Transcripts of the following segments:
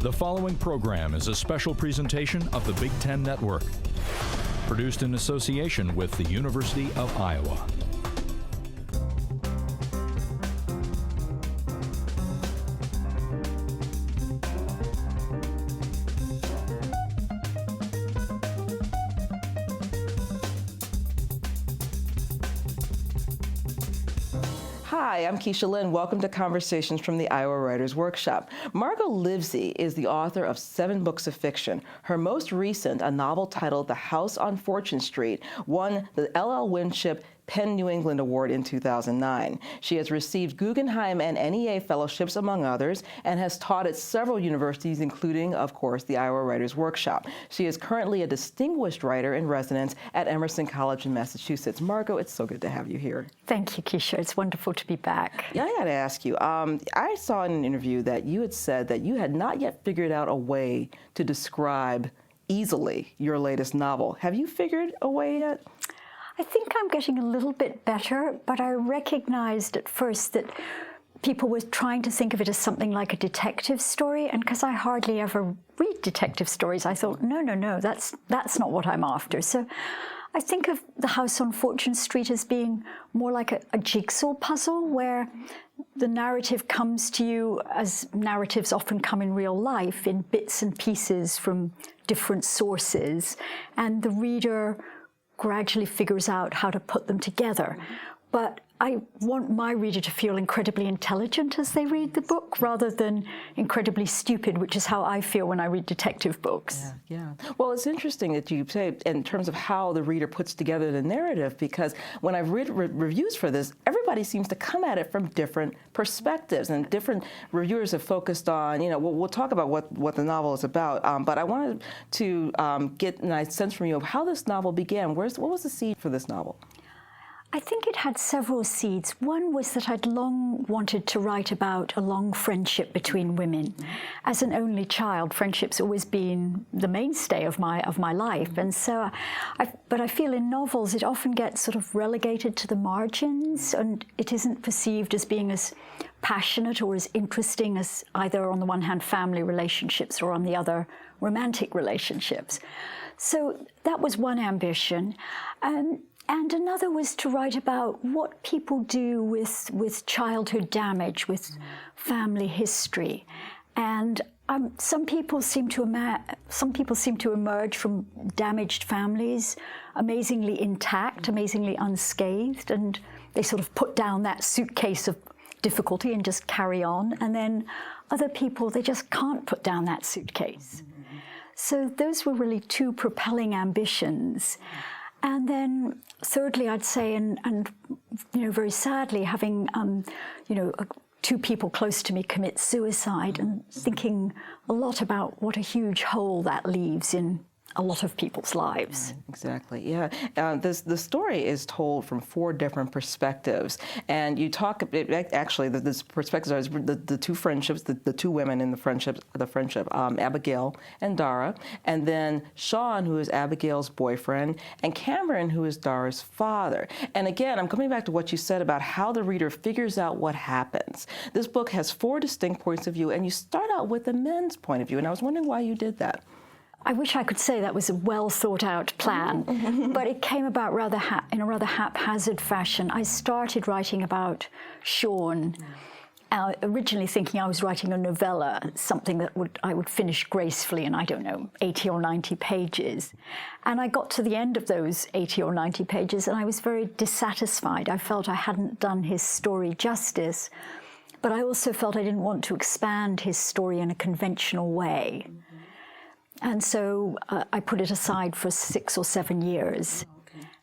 The following program is a special presentation of the Big Ten Network, produced in association with the University of Iowa. Hi, I'm Keisha Lynn. Welcome to Conversations from the Iowa Writers Workshop. Margot Livesey is the author of 7 books of fiction. Her most recent, a novel titled The House on Fortune Street, won the L.L. Winship Penn New England Award in 2009. She has received Guggenheim and NEA fellowships, among others, and has taught at several universities, including, of course, the Iowa Writers Workshop. She is currently a distinguished writer in residence at Emerson College in Massachusetts. Margot, it's so good to have you here. Thank you, Keisha. It's wonderful to be back. Yeah, I got to ask you, I saw in an interview that you had said that you had not yet figured out a way to describe easily your latest novel. Have you figured a way yet? I think I'm getting a little bit better, but I recognized at first that people were trying to think of it as something like a detective story, and because I hardly ever read detective stories, I thought, no, that's not what I'm after. So I think of The House on Fortune Street as being more like a jigsaw puzzle, where the narrative comes to you as narratives often come in real life, in bits and pieces from different sources, and the reader gradually figures out how to put them together. But I want my reader to feel incredibly intelligent as they read the book, rather than incredibly stupid, which is how I feel when I read detective books. Yeah. Well, it's interesting that you say in terms of how the reader puts together the narrative, because when I've read reviews for this, everybody seems to come at it from different perspectives, and different reviewers have focused on, we'll talk about what the novel is about, but I wanted to get a nice sense from you of how this novel began. What was the seed for this novel? I think it had several seeds. One was that I'd long wanted to write about a long friendship between women. As an only child, friendship's always been the mainstay of my life, and so but I feel in novels it often gets sort of relegated to the margins, and it isn't perceived as being as passionate or as interesting as either on the one hand family relationships or on the other romantic relationships. So that was one ambition. And another was to write about what people do with childhood damage, with family history. And some people seem to emerge from damaged families amazingly intact, amazingly unscathed, and they sort of put down that suitcase of difficulty and just carry on. And then other people, they just can't put down that suitcase. So those were really 2 propelling ambitions. And then thirdly, I'd say, and very sadly, having, 2 people close to me commit suicide, and thinking a lot about what a huge hole that leaves in a lot of people's lives. Exactly, yeah. The story is told from 4 different perspectives, and you talk, actually, the perspectives are the 2 friendships, the 2 women in the friendship, Abigail and Dara, and then Sean, who is Abigail's boyfriend, and Cameron, who is Dara's father. And again, I'm coming back to what you said about how the reader figures out what happens. This book has 4 distinct points of view, and you start out with the men's point of view, and I was wondering why you did that. I wish I could say that was a well-thought-out plan, but it came about in a rather haphazard fashion. I started writing about Sean, originally thinking I was writing a novella, something that I would finish gracefully in, 80 or 90 pages. And I got to the end of those 80 or 90 pages, and I was very dissatisfied. I felt I hadn't done his story justice, but I also felt I didn't want to expand his story in a conventional way. And so I put it aside for 6 or 7 years.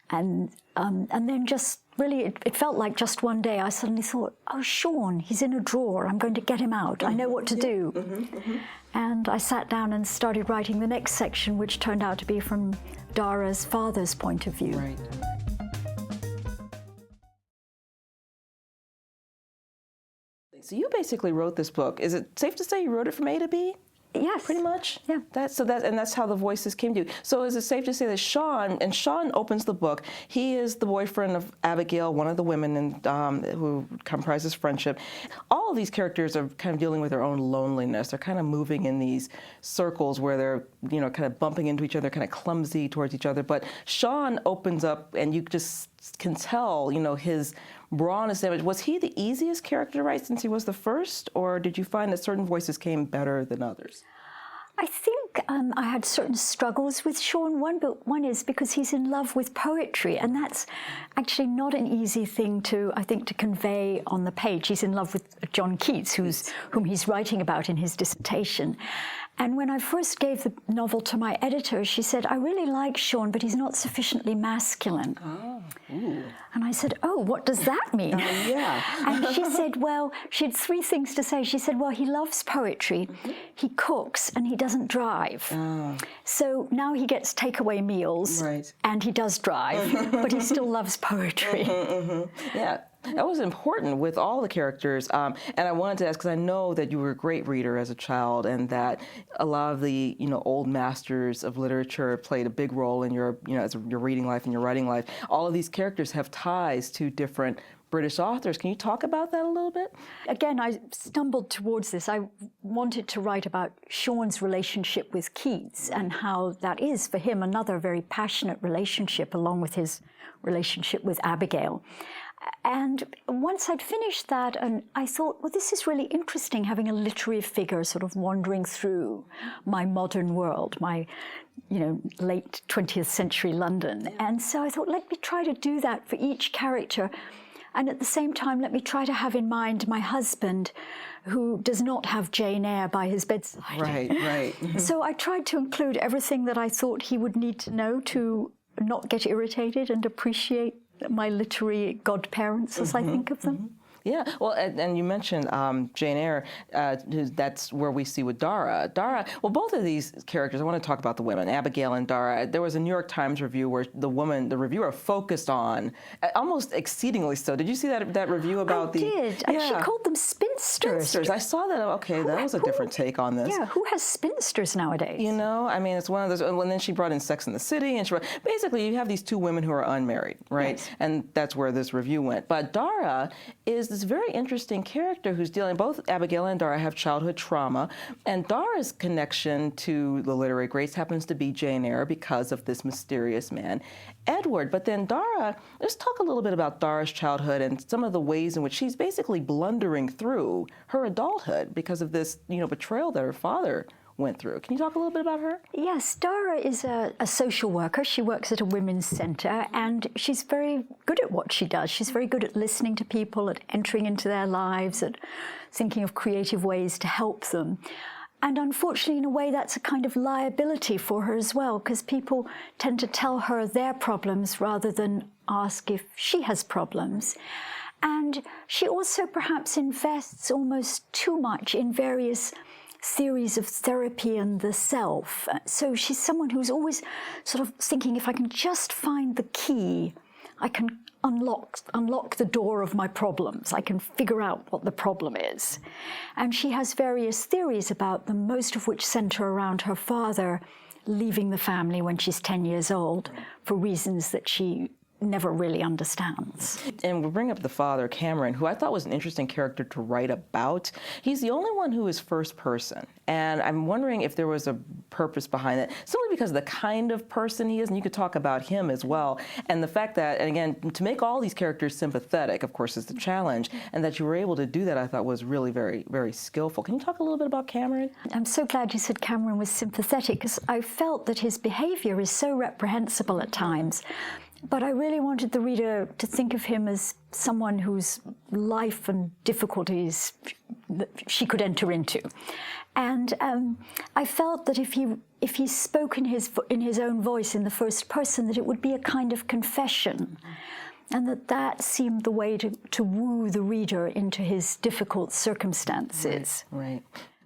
And then just really, it felt like just one day I suddenly thought, oh, Sean, he's in a drawer. I'm going to get him out. I know what to do. And I sat down and started writing the next section, which turned out to be from Dara's father's point of view. Right. So you basically wrote this book. Is it safe to say you wrote it from A to B? Yes. Pretty much? Yeah. That's how the voices came to you. So is it safe to say that Sean opens the book, he is the boyfriend of Abigail, one of the women who comprises friendship. All of these characters are kind of dealing with their own loneliness. They're kind of moving in these circles where they're, kind of bumping into each other, kind of clumsy towards each other. But Sean opens up, and you just can tell, his rawness. Was he the easiest character to write since he was the first, or did you find that certain voices came better than others? I think I had certain struggles with Sean. One is because he's in love with poetry, and that's actually not an easy thing to convey on the page. He's in love with John Keats, whom he's writing about in his dissertation. And when I first gave the novel to my editor, she said, "I really like Sean, but he's not sufficiently masculine." Oh. Ooh. And I said, "Oh, what does that mean?" Yeah. And she said, well, she had three things to say. She said, well, he loves poetry, he cooks, and he doesn't drive. Oh. So now he gets takeaway meals, right, and he does drive, but he still loves poetry. Yeah. That was important with all the characters, and I wanted to ask, because I know that you were a great reader as a child, and that a lot of the old masters of literature played a big role in your your reading life and your writing life. All of these characters have ties to different British authors. Can you talk about that a little bit? Again, I stumbled towards this. I wanted to write about Sean's relationship with Keats and how that is for him another very passionate relationship, along with his relationship with Abigail. And once I'd finished that, and I thought, well, this is really interesting, having a literary figure sort of wandering through my modern world, my, late 20th century London. And so I thought, let me try to do that for each character. And at the same time, let me try to have in mind my husband, who does not have Jane Eyre by his bedside. Right. So I tried to include everything that I thought he would need to know to not get irritated and appreciate my literary godparents, as I think of them. Yeah, well, and you mentioned Jane Eyre. That's where we see with Dara. Well, both of these characters, I want to talk about the women, Abigail and Dara. There was a New York Times review where the reviewer focused on, almost exceedingly so. Did you see that review about I did. And she called them spinsters. I saw that. Okay, that was a different take on this. Yeah, who has spinsters nowadays? It's one of those. And then she brought in Sex and the City, and basically you have these two women who are unmarried, right? Yes. And that's where this review went. But Dara is this very interesting character who's dealing, both Abigail and Dara have childhood trauma, and Dara's connection to the literary greats happens to be Jane Eyre because of this mysterious man, Edward. But then Dara, let's talk a little bit about Dara's childhood and some of the ways in which she's basically blundering through her adulthood because of this, betrayal that her father went through. Can you talk a little bit about her? Yes, Dara is a social worker. She works at a women's centre, and she's very good at what she does. She's very good at listening to people, at entering into their lives, at thinking of creative ways to help them. And unfortunately, in a way, that's a kind of liability for her as well, because people tend to tell her their problems rather than ask if she has problems. And she also perhaps invests almost too much in various theories of therapy and the self. So she's someone who's always sort of thinking, if I can just find the key, I can unlock the door of my problems. I can figure out what the problem is. And she has various theories about them, most of which center around her father leaving the family when she's 10 years old for reasons that she never really understands. And we bring up the father, Cameron, who I thought was an interesting character to write about. He's the only one who is first person. And I'm wondering if there was a purpose behind it, simply because of the kind of person he is, and you could talk about him as well. And the fact that, and again, to make all these characters sympathetic, of course, is the challenge, and that you were able to do that, I thought was really very, very skillful. Can you talk a little bit about Cameron? I'm so glad you said Cameron was sympathetic, because I felt that his behavior is so reprehensible at times. But I really wanted the reader to think of him as someone whose life and difficulties she could enter into. And I felt that if he spoke in his own voice in the first person, that it would be a kind of confession. And that seemed the way to woo the reader into his difficult circumstances. Right.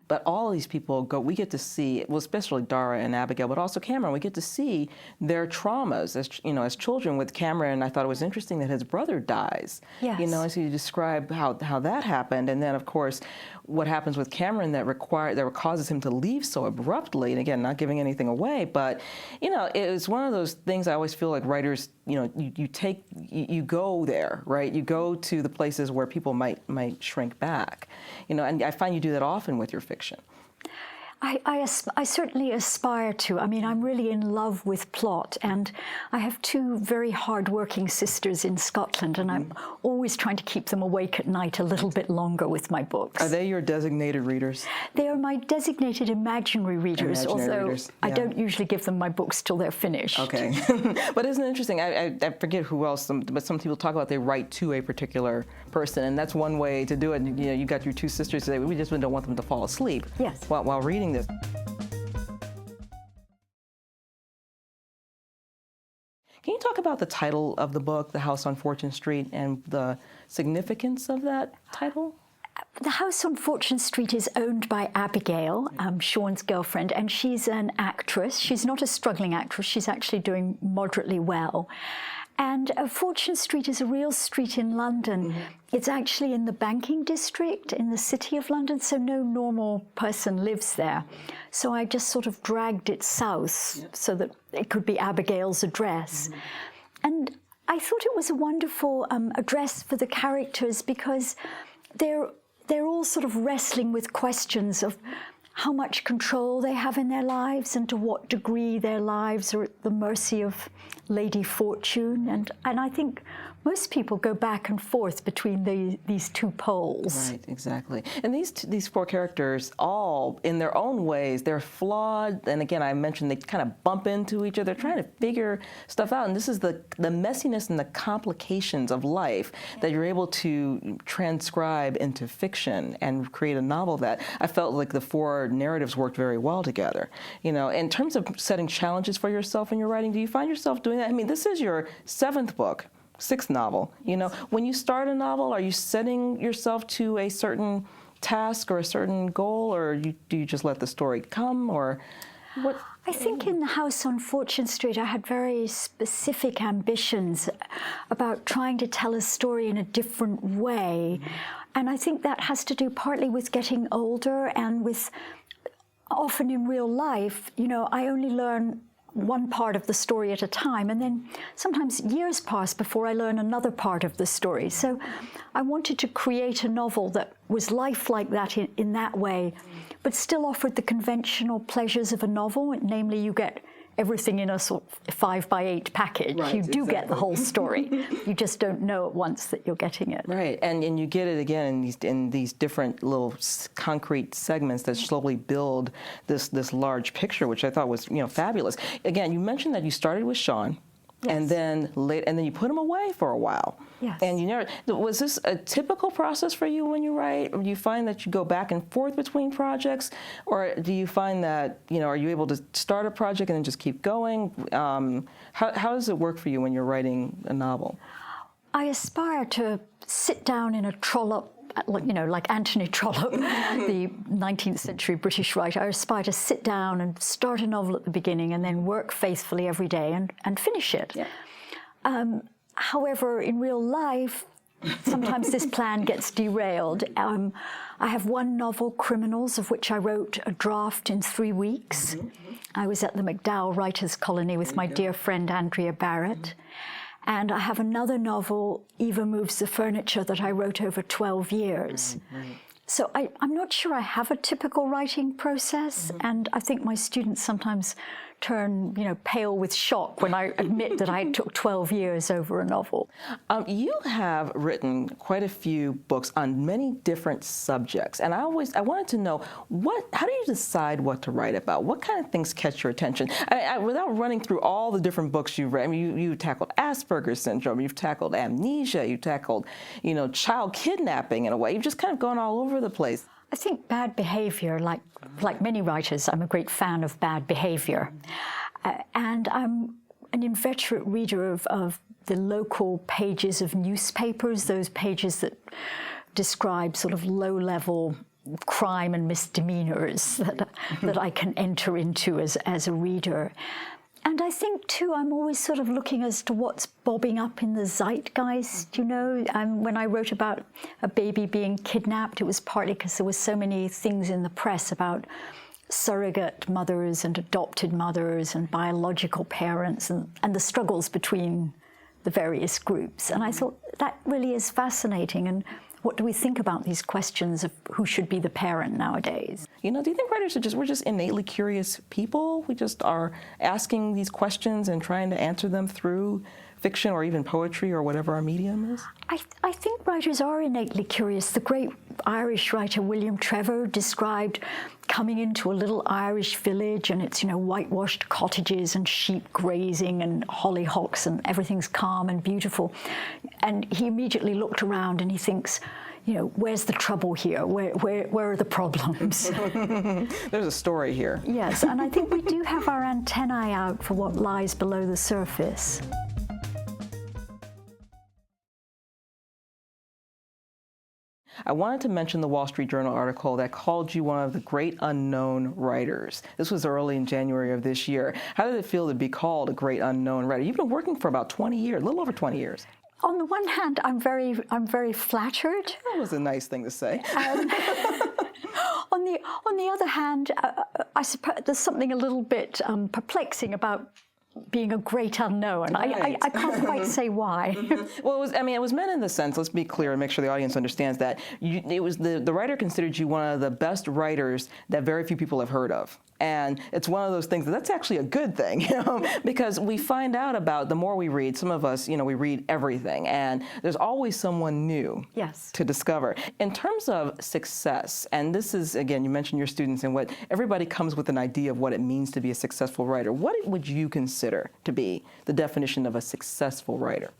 but all these people we get to see, well, especially Dara and Abigail, but also Cameron, we get to see their traumas as children. With Cameron, I thought it was interesting that his brother dies. Yes. As you describe how that happened, and then of course what happens with Cameron that causes him to leave so abruptly. And again, not giving anything away, but it's one of those things I always feel like writers, you go there, right? You go to the places where people might shrink back, and I find you do that often with your fiction. I certainly aspire to. I mean, I'm really in love with plot, and I have two very hard-working sisters in Scotland, and I'm always trying to keep them awake at night a little bit longer with my books. Are they your designated readers? They are my designated imaginary readers, although I don't usually give them my books till they're finished. Okay. But isn't it interesting? I forget who else, but some people talk about they write to a particular person, and that's one way to do it. You got your two sisters today. We just don't want them to fall asleep while reading this. Can you talk about the title of the book, The House on Fortune Street, and the significance of that title? The House on Fortune Street is owned by Abigail, Sean's girlfriend, and she's an actress. She's not a struggling actress. She's actually doing moderately well. And Fortune Street is a real street in London. It's actually in the banking district in the city of London, so no normal person lives there. So I just sort of dragged it south so that it could be Abigail's address. And I thought it was a wonderful address for the characters because they're all sort of wrestling with questions of how much control they have in their lives and to what degree their lives are at the mercy of Lady Fortune. And I think most people go back and forth between these two poles. Right, exactly. And these four characters, all in their own ways, they're flawed. And again, I mentioned they kind of bump into each other. They're trying to figure stuff out. And this is the messiness and the complications of life that you're able to transcribe into fiction and create a novel that I felt like the four narratives worked very well together. In terms of setting challenges for yourself in your writing, do you find yourself doing that? I mean, this is your 7th book. 6th novel. When you start a novel, are you setting yourself to a certain task or a certain goal, or do you just let the story come, or what? I think in The House on Fortune Street, I had very specific ambitions about trying to tell a story in a different way. And I think that has to do partly with getting older and with, often in real life, I only learn one part of the story at a time, and then sometimes years pass before I learn another part of the story. So I wanted to create a novel that was lifelike that in that way, but still offered the conventional pleasures of a novel, namely you get everything in a sort of 5x8 package. Right, you do get the whole story. You just don't know at once that you're getting it. Right, and you get it again in these different little concrete segments that slowly build this large picture, which I thought was fabulous. Again, you mentioned that you started with Sean. Yes. And then you put him away for a while. Yes. And was this a typical process for you when you write, or do you find that you go back and forth between projects, or do you find that are you able to start a project and then just keep going? How does it work for you when you're writing a novel? I aspire to sit down in a trollop. Like Anthony Trollope, the 19th century British writer, I aspire to sit down and start a novel at the beginning and then work faithfully every day and finish it. Yeah. However, in real life, sometimes this plan gets derailed. I have one novel, Criminals, of which I wrote a draft in 3 weeks. I was at the MacDowell Writers' Colony with my dear friend Andrea Barrett. And I have another novel, Eva Moves the Furniture, that I wrote over 12 years. Right. So I'm not sure I have a typical writing process, and I think my students sometimes turn, pale with shock when I admit that I took 12 years over a novel. You have written quite a few books on many different subjects, and I wanted to know how do you decide what to write about? What kind of things catch your attention? Without running through all the different books you've read, you tackled Asperger's syndrome, you've tackled amnesia, you tackled, child kidnapping in a way. You've just kind of gone all over the place. I think bad behavior, like many writers, I'm a great fan of bad behavior. And I'm an inveterate reader of the local pages of newspapers, those pages that describe sort of low-level crime and misdemeanors that I can enter into as a reader. And I think, too, I'm always sort of looking as to what's bobbing up in the zeitgeist, you know. When I wrote about a baby being kidnapped, it was partly because there was so many things in the press about surrogate mothers and adopted mothers and biological parents and the struggles between the various groups. And I thought that really is fascinating. And what do we think about these questions of who should be the parent nowadays? You know, do you think writers we're just innately curious people? We just are asking these questions and trying to answer them through fiction or even poetry or whatever our medium is? I think writers are innately curious. The great Irish writer William Trevor described coming into a little Irish village and it's, you know, whitewashed cottages and sheep grazing and hollyhocks and everything's calm and beautiful. And he immediately looked around and he thinks, you know, where's the trouble here? Where are the problems? There's a story here. Yes, and I think we do have our antennae out for what lies below the surface. I wanted to mention the Wall Street Journal article that called you one of the great unknown writers. This was early in January of this year. How did it feel to be called a great unknown writer? You've been working for about 20 years, a little over 20 years. On the one hand, I'm very flattered. That was a nice thing to say. On the other hand, I suppose there's something a little bit perplexing about being a great unknown. Right. I can't quite say why. Well, it was meant in the sense, let's be clear and make sure the audience understands that the writer considered you one of the best writers that very few people have heard of. And it's one of those things that's actually a good thing, you know, because we find out about, the more we read, some of us, you know, we read everything, and there's always someone new to discover. In terms of success, and this is, again, you mentioned your students and what everybody comes with an idea of what it means to be a successful writer. What would you consider to be the definition of a successful writer?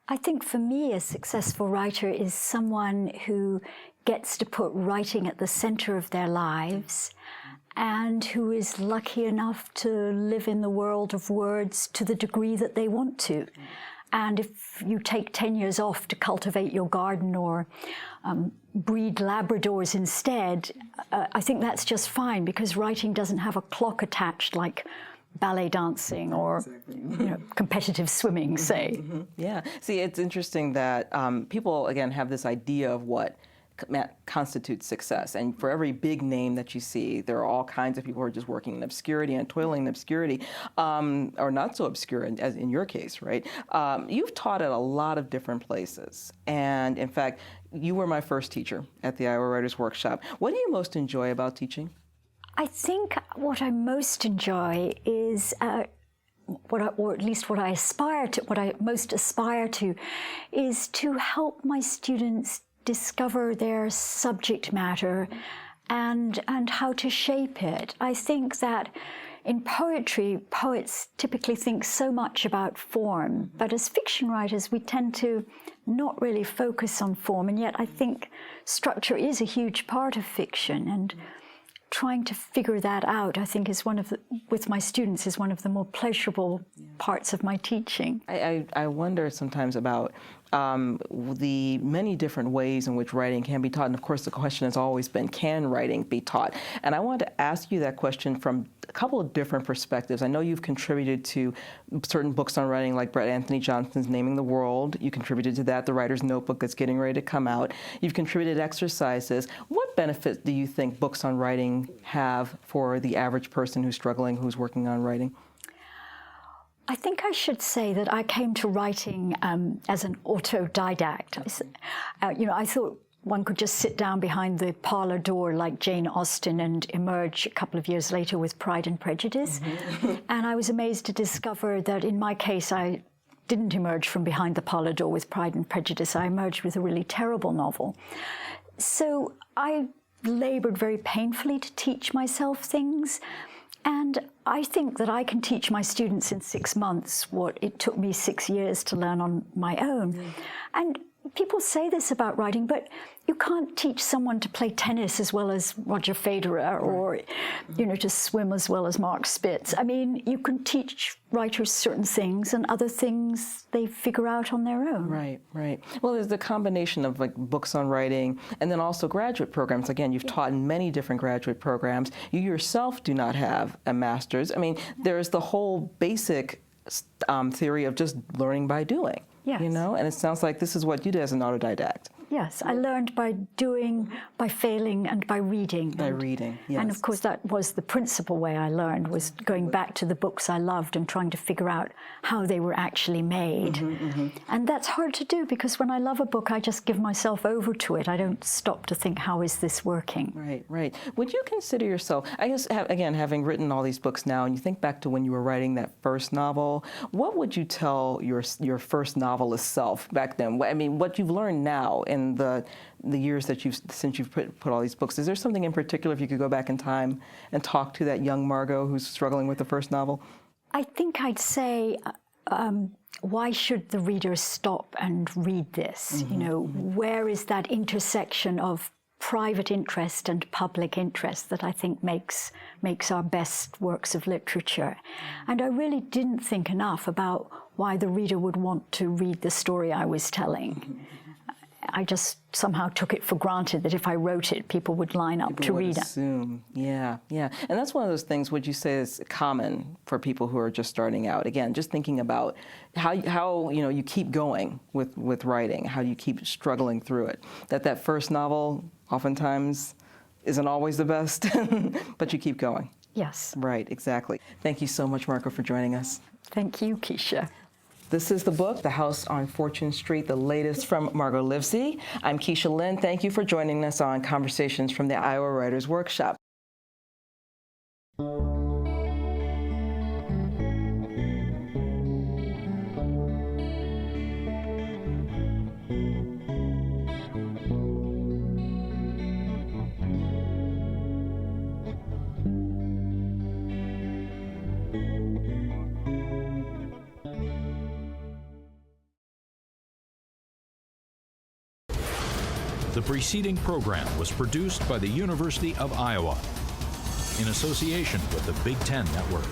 I think for me, a successful writer is someone who gets to put writing at the center of their lives and who is lucky enough to live in the world of words to the degree that they want to. And if you take 10 years off to cultivate your garden or breed Labradors instead, I think that's just fine, because writing doesn't have a clock attached like ballet dancing or you know, competitive swimming, say. Yeah. See, it's interesting that people, again, have this idea of what constitutes success. And for every big name that you see, there are all kinds of people who are just working in obscurity and toiling in obscurity, or not so obscure, as in your case, right? You've taught at a lot of different places. And in fact, you were my first teacher at the Iowa Writers Workshop. What do you most enjoy about teaching? I think what I most enjoy is or at least what I most aspire to, is to help my students discover their subject matter and how to shape it. I think that in poetry, poets typically think so much about form, but as fiction writers, we tend to not really focus on form, and yet I think structure is a huge part of fiction, and trying to figure that out, I think, is with my students, is one of the more pleasurable parts of my teaching. I wonder sometimes about the many different ways in which writing can be taught. And of course, the question has always been, can writing be taught? And I wanted to ask you that question from a couple of different perspectives. I know you've contributed to certain books on writing, like Brett Anthony Johnson's Naming the World. You contributed to that, The Writer's Notebook, that's getting ready to come out. You've contributed exercises. What benefit do you think books on writing have for the average person who's struggling, who's working on writing? I think I should say that I came to writing as an autodidact. I thought one could just sit down behind the parlor door like Jane Austen and emerge a couple of years later with Pride and Prejudice. And I was amazed to discover that in my case, I didn't emerge from behind the parlor door with Pride and Prejudice. I emerged with a really terrible novel. So I labored very painfully to teach myself things. And I think that I can teach my students in 6 months what it took me 6 years to learn on my own. And people say this about writing, but you can't teach someone to play tennis as well as Roger Federer or, you know, to swim as well as Mark Spitz. I mean, you can teach writers certain things and other things they figure out on their own. Right, right. Well, there's the combination of like books on writing and then also graduate programs. Again, you've taught in many different graduate programs. You yourself do not have a master's. I mean, there's the whole basic theory of just learning by doing. Yes. You know, and it sounds like this is what you did as an autodidact. Yes, I learned by doing, by failing, and by reading. By reading, yes. And of course, that was the principal way I learned, was going back to the books I loved and trying to figure out how they were actually made. And that's hard to do, because when I love a book, I just give myself over to it. I don't stop to think, how is this working? Right, right. Would you consider yourself, I guess, again, having written all these books now, and you think back to when you were writing that first novel, what would you tell your first novelist self back then? I mean, what you've learned now in the years that since you've put all these books, is there something in particular, if you could go back in time and talk to that young Margot who's struggling with the first novel? I think I'd say, why should the reader stop and read this? You know, where is that intersection of private interest and public interest that I think makes our best works of literature? And I really didn't think enough about why the reader would want to read the story I was telling. I just somehow took it for granted that if I wrote it, people would line up to read it. Assume. Yeah, yeah. And that's one of those things, would you say, is common for people who are just starting out? Again, just thinking about how you know, you keep going with writing, how you keep struggling through it. That first novel oftentimes isn't always the best, but you keep going. Yes. Right, exactly. Thank you so much, Margot, for joining us. Thank you, Keisha. This is the book, The House on Fortune Street, the latest from Margot Livesey. I'm Keisha Lynn. Thank you for joining us on Conversations from the Iowa Writers Workshop. The preceding program was produced by the University of Iowa in association with the Big Ten Network.